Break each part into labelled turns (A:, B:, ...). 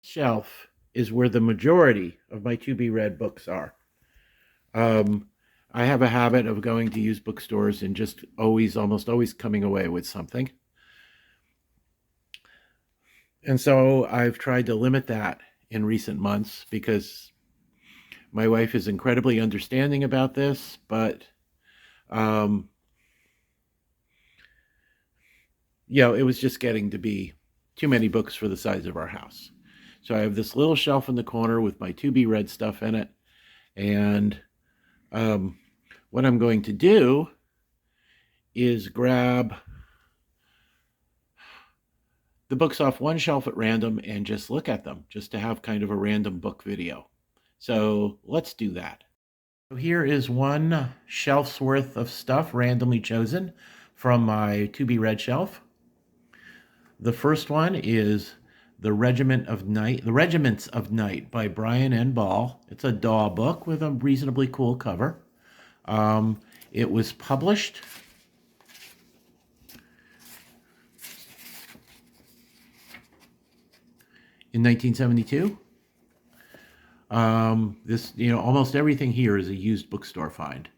A: Shelf is where the majority of my to be read books are. Um, I have a habit of going to used bookstores and just almost always coming away with something. And so I've tried to limit that in recent months because my wife is incredibly understanding about this, but um, it was just getting to be too many books for the size of our house. So I have this little shelf in the corner with my to be read stuff in it, and um, what I'm going to do is grab the books off one shelf at random and just look at them, just to have kind of a random book video. So let's do that. So here is one shelf's worth of stuff randomly chosen from my to be read shelf. The first one is The Regiments of Night by Brian N. Ball. It's a DAW book with a reasonably cool cover. It was published in 1972. Almost everything here is a used bookstore find.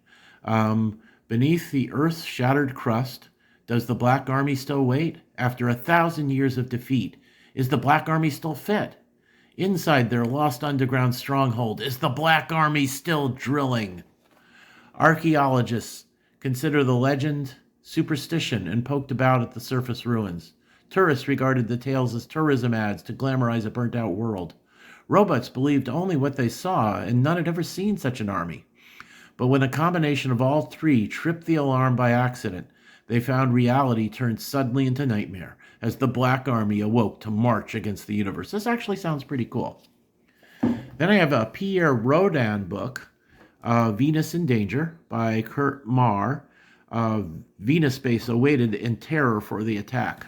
A: Beneath the Earth's shattered crust, does the Black Army still wait? After 1,000 years of defeat, is the Black Army still fit? Inside their lost underground stronghold, is the Black Army still drilling? Archaeologists consider the legend superstition and poked about at the surface ruins. Tourists regarded the tales as tourism ads to glamorize a burnt out world. Robots believed only what they saw, and none had ever seen such an army. But when a combination of all three tripped the alarm by accident, they found reality turned suddenly into nightmare as the Black Army awoke to march against the universe. This actually sounds pretty cool. Then I have a Pierre Rodin book, Venus in Danger by Kurt Marr. Venus base awaited in terror for the attack.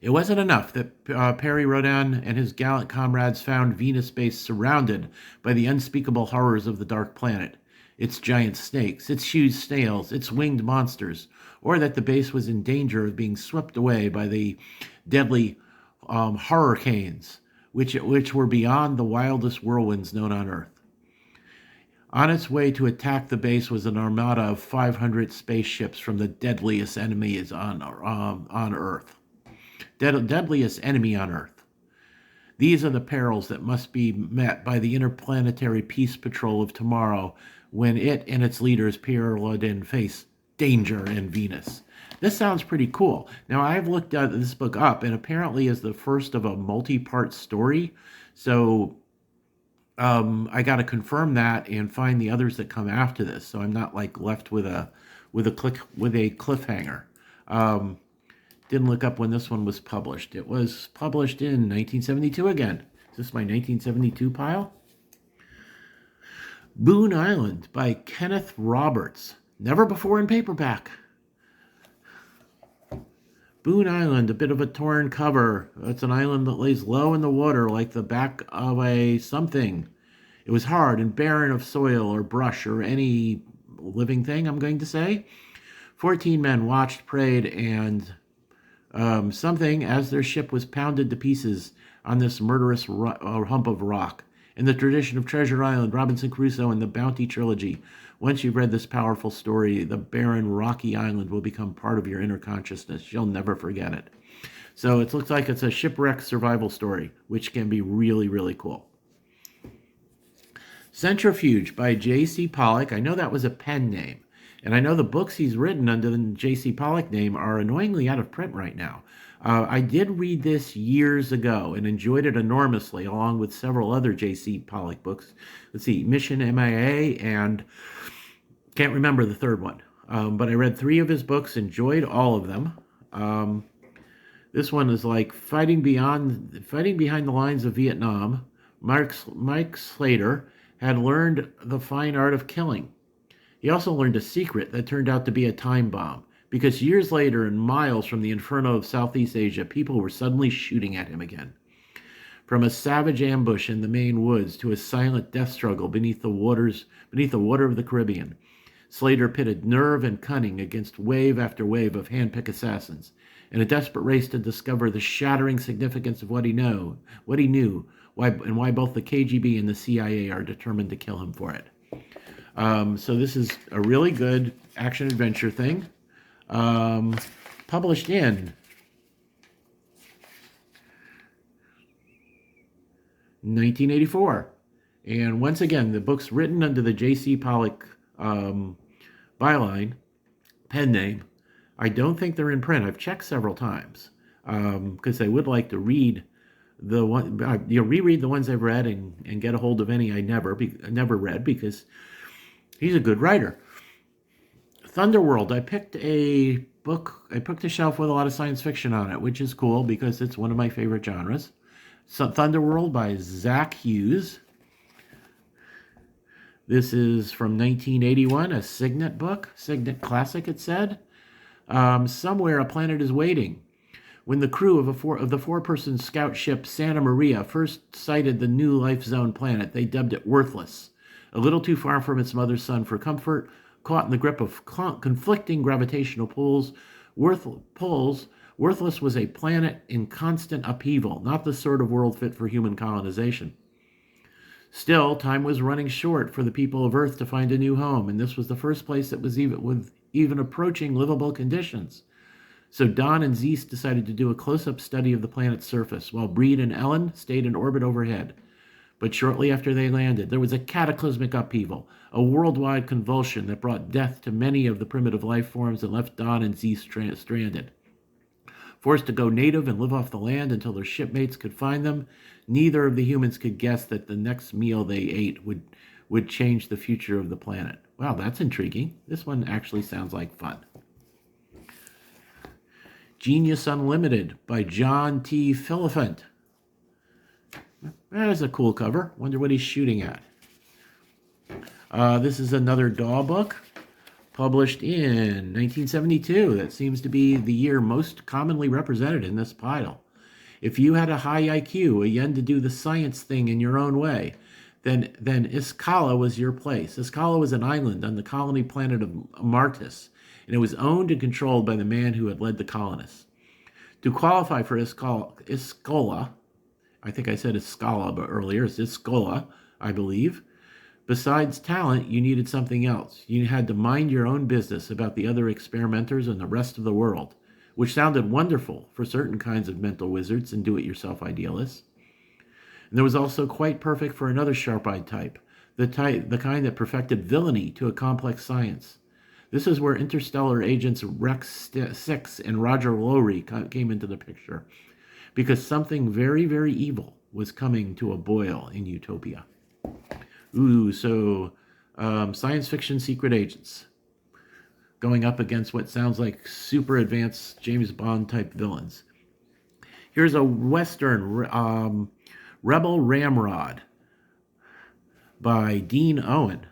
A: It wasn't enough that Perry Rodin and his gallant comrades found Venus base surrounded by the unspeakable horrors of the dark planet. Its giant snakes, its huge snails, its winged monsters, or that the base was in danger of being swept away by the deadly hurricanes, which were beyond the wildest whirlwinds known on Earth. On its way to attack the base was an armada of 500 spaceships from the deadliest enemies on Earth. Deadliest enemy on Earth. These are the perils that must be met by the interplanetary peace patrol of tomorrow when it and its leaders, Pierre Rodin, face danger in Venus. This sounds pretty cool. Now, I've looked this book up, and apparently is the first of a multi-part story. So I got to confirm that and find the others that come after this, so I'm not like left with a cliffhanger. Didn't look up when this one was published. It was published in 1972 again. Is this my 1972 pile? Boone Island by Kenneth Roberts. Never before in paperback. Boone Island, a bit of a torn cover. It's an island that lays low in the water like the back of a something. It was hard and barren of soil or brush or any living thing, I'm going to say. 14 men watched, prayed, and something as their ship was pounded to pieces on this murderous hump of rock. In the tradition of Treasure Island, Robinson Crusoe, and the Bounty Trilogy, once you've read this powerful story, the barren, rocky island will become part of your inner consciousness. You'll never forget it. So it looks like it's a shipwreck survival story, which can be really, really cool. Centrifuge by J.C. Pollock. I know that was a pen name. And I know the books he's written under the J.C. Pollock name are annoyingly out of print right now. I did read this years ago and enjoyed it enormously, along with several other J.C. Pollock books. Let's see, Mission MIA, and can't remember the third one. But I read 3 of his books, enjoyed all of them. This one is like fighting behind the lines of Vietnam. Mike Slater had learned the fine art of killing. He also learned a secret that turned out to be a time bomb, because years later and miles from the inferno of Southeast Asia, people were suddenly shooting at him again. From a savage ambush in the Maine woods to a silent death struggle beneath the water of the Caribbean, Slater pitted nerve and cunning against wave after wave of handpicked assassins, in a desperate race to discover the shattering significance of what he knew, why both the KGB and the CIA are determined to kill him for it. So this is a really good action adventure thing, published in 1984. And once again, the book's written under the J.C. Pollock byline, pen name. I don't think they're in print. I've checked several times because I would like to read the one, reread the ones I've read and get a hold of any I never read, because he's a good writer. Thunderworld. I picked a shelf with a lot of science fiction on it, which is cool because it's one of my favorite genres. So Thunderworld by Zach Hughes. This is from 1981, a Signet book, Signet classic, it said. Somewhere a planet is waiting. When the crew of the four-person scout ship Santa Maria first sighted the new life zone planet, they dubbed it Worthless. A little too far from its mother sun for comfort, caught in the grip of conflicting gravitational pulls, Worthless was a planet in constant upheaval, not the sort of world fit for human colonization. Still, time was running short for the people of Earth to find a new home, and this was the first place that was even approaching livable conditions. So Don and Zeus decided to do a close-up study of the planet's surface, while Breed and Ellen stayed in orbit overhead. But shortly after they landed, there was a cataclysmic upheaval, a worldwide convulsion that brought death to many of the primitive life forms and left Don and Zeus stranded. Forced to go native and live off the land until their shipmates could find them, neither of the humans could guess that the next meal they ate would change the future of the planet. Wow, that's intriguing. This one actually sounds like fun. Genius Unlimited by John T. Philippant. That is a cool cover. Wonder what he's shooting at. This is another Daw book, published in 1972. That seems to be the year most commonly represented in this pile. If you had a high IQ, a yen to do the science thing in your own way, then Iskala was your place. Iskala was an island on the colony planet of Martis, and it was owned and controlled by the man who had led the colonists. To qualify for Iskola, I think I said Iskala but earlier, it's Iskola, I believe. Besides talent, you needed something else. You had to mind your own business about the other experimenters and the rest of the world, which sounded wonderful for certain kinds of mental wizards and do-it-yourself idealists. And there was also quite perfect for another sharp-eyed type, the kind that perfected villainy to a complex science. This is where interstellar agents Rex 6 and Roger Lowry came into the picture, because something very, very evil was coming to a boil in Utopia. Ooh, so science fiction secret agents going up against what sounds like super advanced James Bond type villains. Here's a Western, Rebel Ramrod by Dean Owen.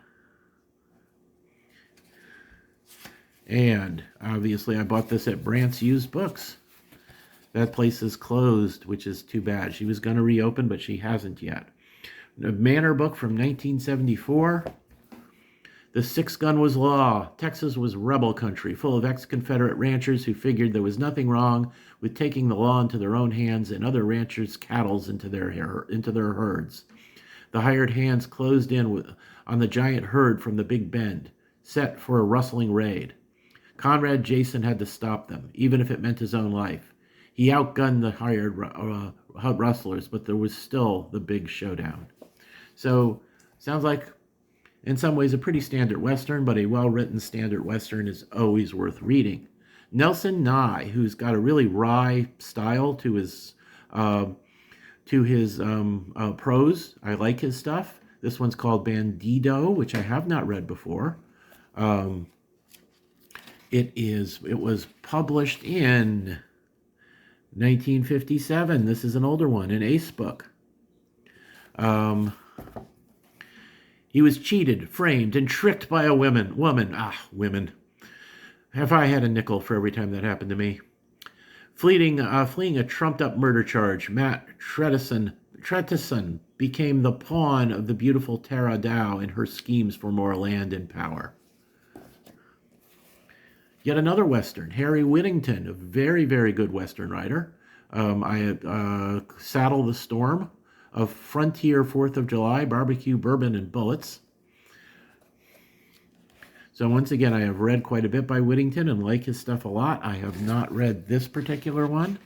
A: And obviously I bought this at Brant's Used Books. That place is closed, which is too bad. She was going to reopen, but she hasn't yet. A Manor book from 1974. The Six Gun was law. Texas was rebel country, full of ex-Confederate ranchers who figured there was nothing wrong with taking the law into their own hands and other ranchers' cattle into their herds. The hired hands closed in on the giant herd from the Big Bend, set for a rustling raid. Conrad Jason had to stop them, even if it meant his own life. He outgunned the hired rustlers, but there was still the big showdown. So, sounds like, in some ways, a pretty standard Western, but a well-written standard Western is always worth reading. Nelson Nye, who's got a really wry style to his prose. I like his stuff. This one's called Bandido, which I have not read before. It was published in 1957. This is an older one, an Ace book. He was cheated, framed, and tricked by a woman. Women. Have I had a nickel for every time that happened to me? Fleeing a trumped-up murder charge, Matt Trettison became the pawn of the beautiful Tara Dow in her schemes for more land and power. Yet another Western, Harry Whittington, a very, very good Western writer. I had Saddle the Storm, of Frontier 4th of July, Barbecue, Bourbon, and Bullets. So once again, I have read quite a bit by Whittington and like his stuff a lot. I have not read this particular one.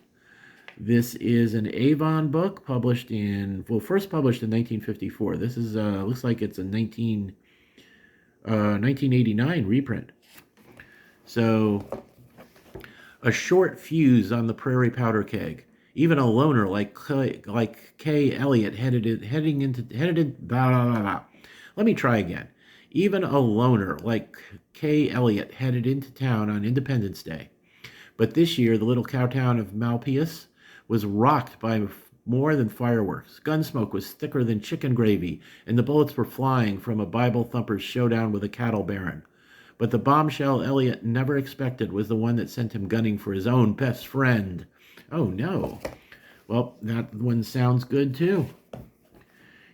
A: This is an Avon book published first published in 1954. This is, looks like it's a 1989 reprint. So, a short fuse on the prairie powder keg. Even a loner like Kay Elliott headed blah, blah, blah, blah. Let me try again. Even a loner like Kay Elliott headed into town on Independence Day. But this year, the little cowtown of Malpais was rocked by more than fireworks. Gunsmoke was thicker than chicken gravy, and the bullets were flying from a Bible thumper's showdown with a cattle baron. But the bombshell Elliot never expected was the one that sent him gunning for his own best friend. Oh no. Well, that one sounds good too.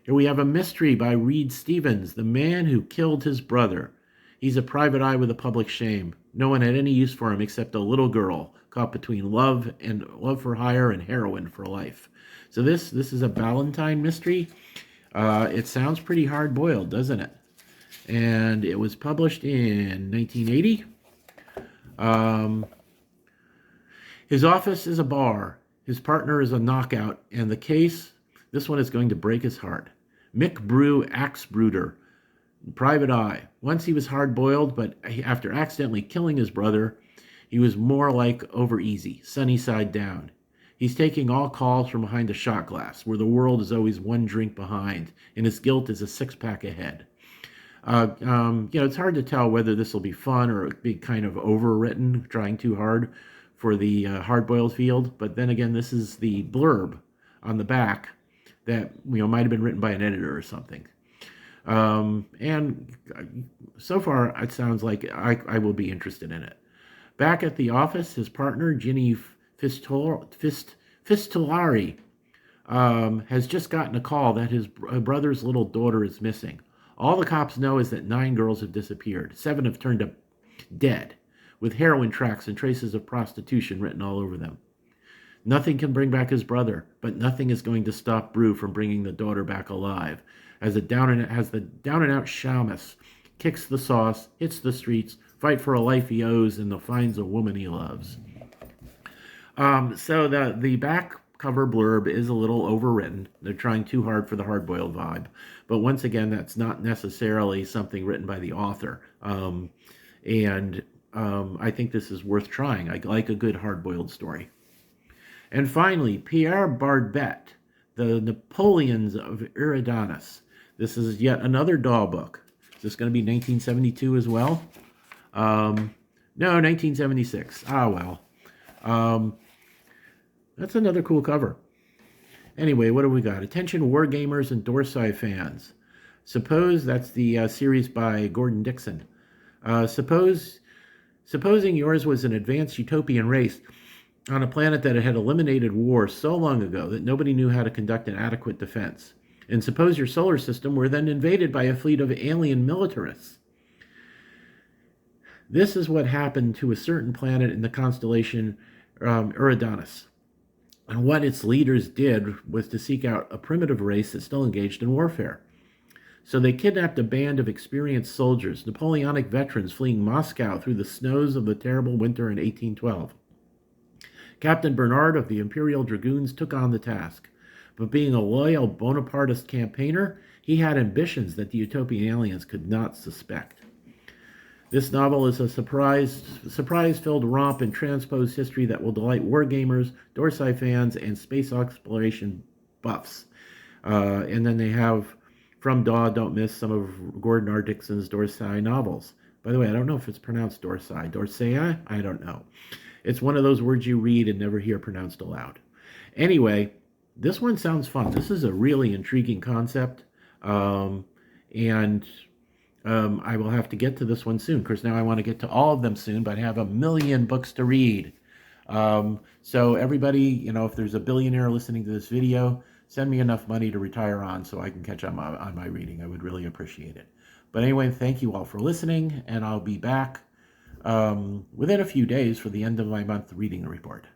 A: Here we have a mystery by Reed Stevens, The Man Who Killed His Brother. He's a private eye with a public shame. No one had any use for him except a little girl caught between love for hire and heroin for life. So this is a Valentine mystery. It sounds pretty hard-boiled, doesn't it? And it was published in 1980. His office is a bar. His partner is a knockout. And the case, this one is going to break his heart. Mick Brew, axe brooder. Private eye. Once he was hard-boiled, but after accidentally killing his brother, he was more like over easy, sunny side down. He's taking all calls from behind a shot glass, where the world is always one drink behind, and his guilt is a six-pack ahead. It's hard to tell whether this will be fun or be kind of overwritten, trying too hard for the hard-boiled field. But then again, this is the blurb on the back that might have been written by an editor or something. And so far, it sounds like I will be interested in it. Back at the office, his partner, Ginny Fistolari, has just gotten a call that his brother's little daughter is missing. All the cops know is that 9 girls have disappeared. 7 have turned up dead, with heroin tracks and traces of prostitution written all over them. Nothing can bring back his brother, but nothing is going to stop Brew from bringing the daughter back alive. As the down-and-out shamus kicks the sauce, hits the streets, fight for a life he owes, and finds a woman he loves. So the back cover blurb is a little overwritten. They're trying too hard for the hard-boiled vibe. But once again, that's not necessarily something written by the author. I think this is worth trying. I like a good hard-boiled story. And finally, Pierre Barbet, The Napoleons of Eridanus. This is yet another Daw book. Is this going to be 1972 as well? No, 1976. Ah, well. That's another cool cover. Anyway, what do we got? Attention wargamers and Dorsai fans. Suppose that's the series by Gordon Dixon. Supposing yours was an advanced utopian race on a planet that had eliminated war so long ago that nobody knew how to conduct an adequate defense. And suppose your solar system were then invaded by a fleet of alien militarists. This is what happened to a certain planet in the constellation Eridanus. And what its leaders did was to seek out a primitive race that's still engaged in warfare. So they kidnapped a band of experienced soldiers, Napoleonic veterans fleeing Moscow through the snows of the terrible winter in 1812. Captain Bernard of the Imperial Dragoons took on the task. But being a loyal Bonapartist campaigner, he had ambitions that the utopian aliens could not suspect. This novel is a surprise-filled romp in transposed history that will delight wargamers, Dorsai fans, and space exploration buffs. And then they have, from Daw, don't miss some of Gordon R. Dixon's Dorsai novels. By the way, I don't know if it's pronounced Dorsai. Dorsai? I don't know. It's one of those words you read and never hear pronounced aloud. Anyway, this one sounds fun. This is a really intriguing concept. I will have to get to this one soon, because now I want to get to all of them soon, but I have a million books to read. So everybody, if there's a billionaire listening to this video, send me enough money to retire on so I can catch up on my reading. I would really appreciate it. But anyway, thank you all for listening, and I'll be back within a few days for the end of my month reading report.